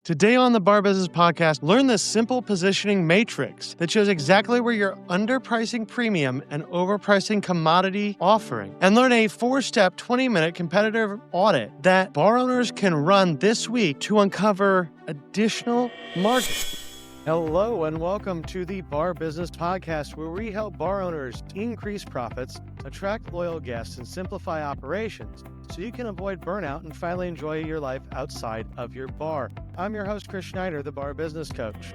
Today on the Bar Business Podcast, learn the simple positioning matrix that shows exactly where you're underpricing premium and overpricing commodity offering. And learn a 4-step, 20-minute competitive audit that bar owners can run this week to uncover additional markets. Hello and welcome to the Bar Business Podcast, where we help bar owners increase profits, attract loyal guests, and simplify operations so you can avoid burnout and finally enjoy your life outside of your bar. I'm your host, Chris Schneider, the Bar Business Coach.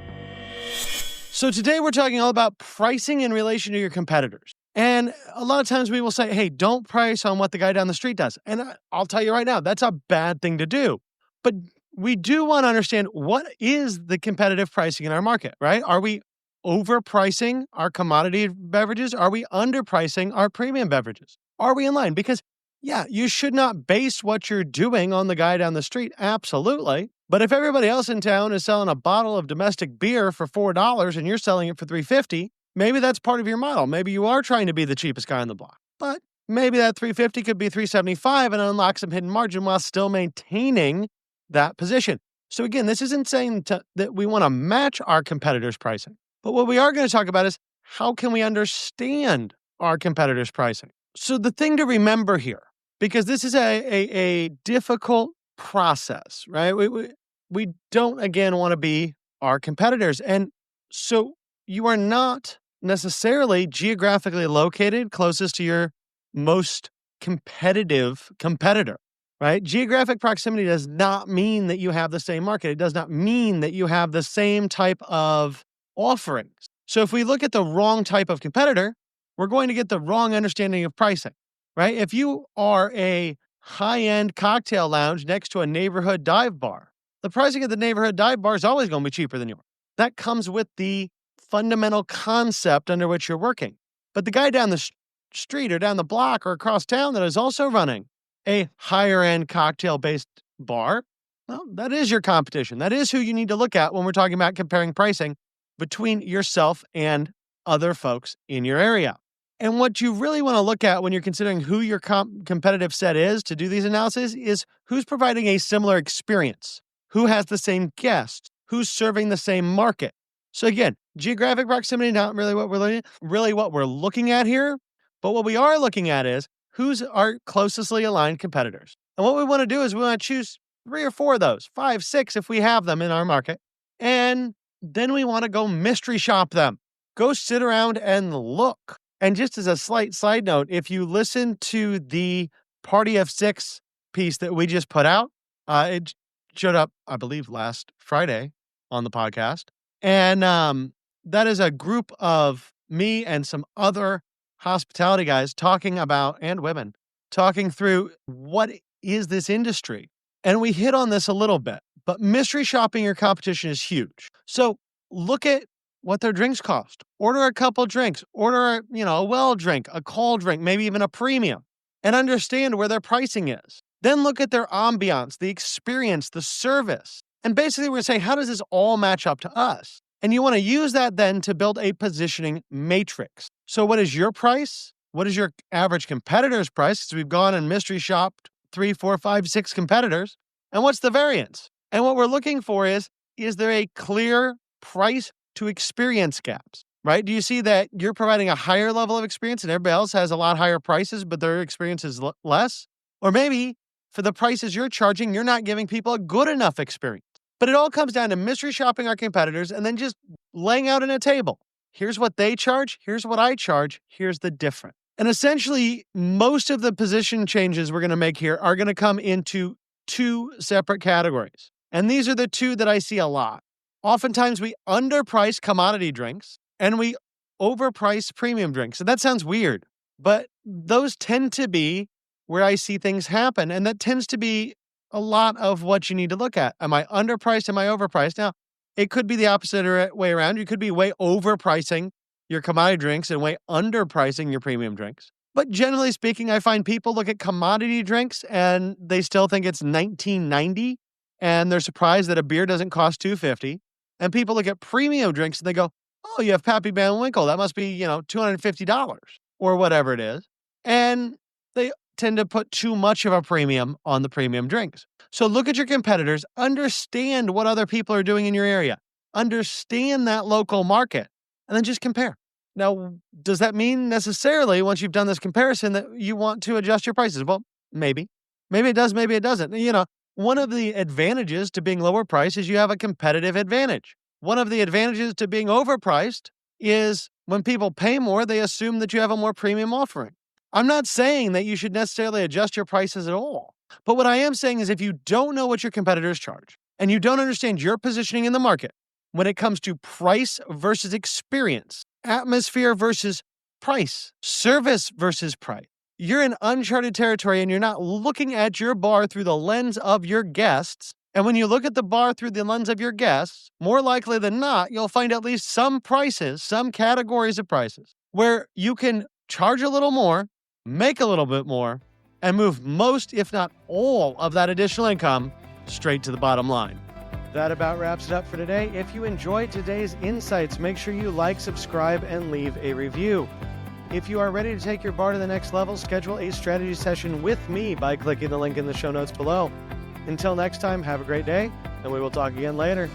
So today we're talking all about pricing in relation to your competitors. And a lot of times we will say, hey, don't price on what the guy down the street does. And I'll tell you right now, that's a bad thing to do. But we do want to understand what is the competitive pricing in our market, right? Are we overpricing our commodity beverages? Are we underpricing our premium beverages? Are we in line? Because, yeah, you should not base what you're doing on the guy down the street. Absolutely. But if everybody else in town is selling a bottle of domestic beer for $4 and you're selling it for $3.50, maybe that's part of your model. Maybe you are trying to be the cheapest guy on the block. But maybe that $3.50 could be $3.75 and unlock some hidden margin while still maintaining that position. So again, this isn't saying that we want to match our competitors' pricing. But what we are going to talk about is how can we understand our competitors' pricing? So the thing to remember here, because this is a difficult process, right? We don't, again, want to be our competitors. And so you are not necessarily geographically located closest to your most competitive competitor. Right? Geographic proximity does not mean that you have the same market. It does not mean that you have the same type of offerings. So if we look at the wrong type of competitor, we're going to get the wrong understanding of pricing, right? If you are a high-end cocktail lounge next to a neighborhood dive bar, the pricing of the neighborhood dive bar is always going to be cheaper than yours. That comes with the fundamental concept under which you're working. But the guy down the street or down the block or across town that is also running a higher-end cocktail-based bar, well, that is your competition. That is who you need to look at when we're talking about comparing pricing between yourself and other folks in your area. And what you really want to look at when you're considering who your competitive set is to do these analyses is who's providing a similar experience, who has the same guests, who's serving the same market. So again, geographic proximity, not really what we're looking at here, but what we are looking at is who's our closely aligned competitors. And what we want to do is we want to choose 3 or 4 of those, 5, 6 if we have them in our market. And then we want to go mystery shop them. Go sit around and look. And just as a slight side note, if you listen to the Party of 6 piece that we just put out, it showed up, I believe, last Friday on the podcast. And that is a group of me and some other hospitality guys talking about, and women, talking through what is this industry. And we hit on this a little bit, but mystery shopping your competition is huge. So look at what their drinks cost. Order a couple drinks, order a well drink, a cold drink, maybe even a premium, and understand where their pricing is. Then look at their ambiance, the experience, the service. And basically we're going to say, how does this all match up to us? And you want to use that then to build a positioning matrix. So what is your price? What is your average competitor's price? Because we've gone and mystery shopped 3, 4, 5, 6 competitors. And what's the variance? And what we're looking for is there a clear price to experience gaps, right? Do you see that you're providing a higher level of experience and everybody else has a lot higher prices, but their experience is less? Or maybe for the prices you're charging, you're not giving people a good enough experience. But it all comes down to mystery shopping our competitors and then just laying out in a table. Here's what they charge. Here's what I charge. Here's the difference. And essentially, most of the position changes we're going to make here are going to come into 2 separate categories. And these are the 2 that I see a lot. Oftentimes, we underprice commodity drinks and we overprice premium drinks. And that sounds weird, but those tend to be where I see things happen. And that tends to be a lot of what you need to look at. Am I underpriced? Am I overpriced? Now, it could be the opposite way around. You could be way overpricing your commodity drinks and way underpricing your premium drinks. But generally speaking, I find people look at commodity drinks and they still think it's $19.90 and they're surprised that a beer doesn't cost $2.50. And people look at premium drinks and they go, oh, you have Pappy Van Winkle. That must be, $250 or whatever it is. And they tend to put too much of a premium on the premium drinks. So look at your competitors, understand what other people are doing in your area, understand that local market, and then just compare. Now, does that mean necessarily once you've done this comparison that you want to adjust your prices? Well, maybe. Maybe it does, maybe it doesn't. One of the advantages to being lower priced is you have a competitive advantage. One of the advantages to being overpriced is when people pay more, they assume that you have a more premium offering. I'm not saying that you should necessarily adjust your prices at all. But what I am saying is if you don't know what your competitors charge and you don't understand your positioning in the market when it comes to price versus experience, atmosphere versus price, service versus price, you're in uncharted territory and you're not looking at your bar through the lens of your guests. And when you look at the bar through the lens of your guests, more likely than not, you'll find at least some prices, some categories of prices where you can charge a little more, make a little bit more, and move most, if not all, of that additional income straight to the bottom line. That about wraps it up for today. If you enjoyed today's insights, make sure you like, subscribe, and leave a review. If you are ready to take your bar to the next level, schedule a strategy session with me by clicking the link in the show notes below. Until next time, have a great day, and we will talk again later.